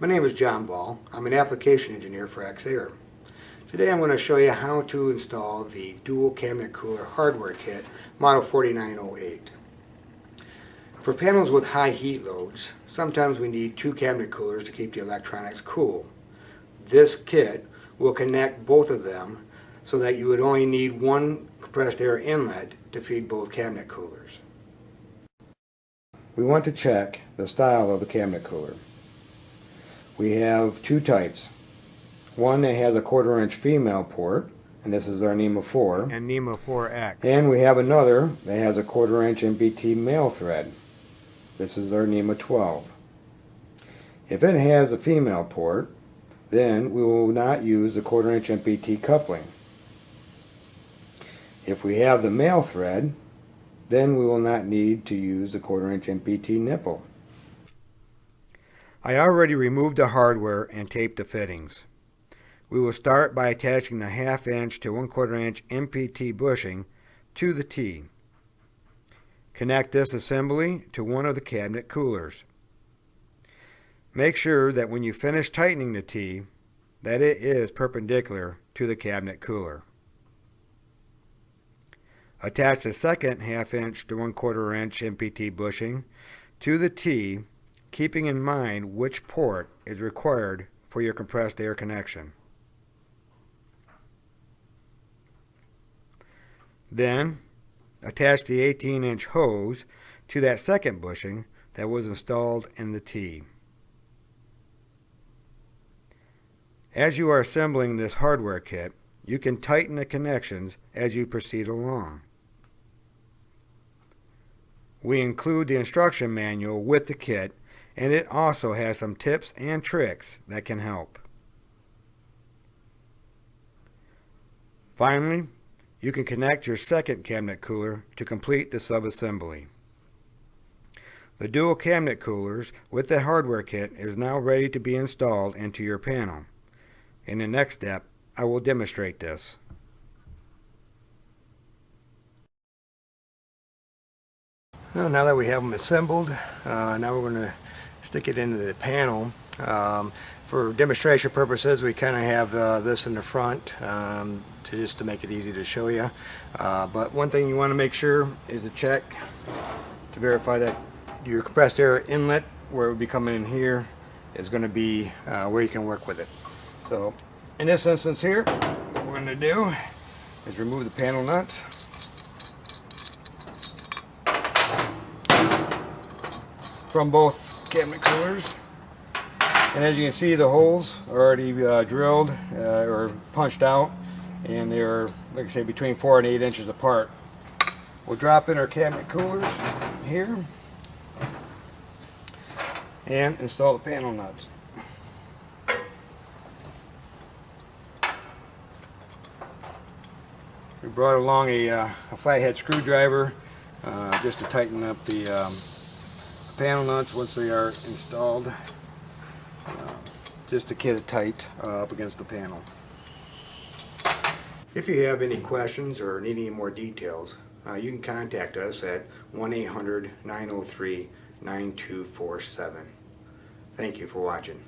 My name is John Ball. I'm an application engineer for EXAIR. Today I'm going to show you how to install the dual cabinet cooler hardware kit model 4908. For panels with high heat loads, sometimes we need two cabinet coolers to keep the electronics cool. This kit will connect both of them so that you would only need one compressed air inlet to feed both cabinet coolers. We want to check the style of the cabinet cooler. We have two types. One that has a 1/4 inch female port, and this is our NEMA 4. And NEMA 4X. And we have another that has a 1/4 inch MPT male thread. This is our NEMA 12. If it has a female port, then we will not use the 1/4 inch MPT coupling. If we have the male thread, then we will not need to use the 1/4 inch MPT nipple. I already removed the hardware and taped the fittings. We will start by attaching the 1/2 inch to 1/4 inch MPT bushing to the T. Connect this assembly to one of the cabinet coolers. Make sure that when you finish tightening the T, that it is perpendicular to the cabinet cooler. Attach the second 1/2 inch to 1/4 inch MPT bushing to the T, keeping in mind which port is required for your compressed air connection. Then, attach the 18-inch hose to that second bushing that was installed in the T. As you are assembling this hardware kit, you can tighten the connections as you proceed along. We include the instruction manual with the kit, and it also has some tips and tricks that can help. Finally, you can connect your second cabinet cooler to complete the subassembly. The dual cabinet coolers with the hardware kit is now ready to be installed into your panel. In the next step, I will demonstrate this. Well, now that we have them assembled, now we're going to stick it into the panel. For demonstration purposes, we kind of have this in the front just to make it easy to show you. But one thing you want to make sure is to check to verify that your compressed air inlet, where it would be coming in here, is going to be where you can work with it. So in this instance here, what we're going to do is remove the panel nuts. From both cabinet coolers, and as you can see, the holes are already drilled or punched out, and they're, like I say, between 4 and 8 inches apart. We'll drop in our cabinet coolers here and install the panel nuts. We brought along a flathead screwdriver just to tighten up the panel nuts once they are installed, just to get it tight up against the panel. If you have any questions or need any more details, you can contact us at 1-800-903-9247. Thank you for watching.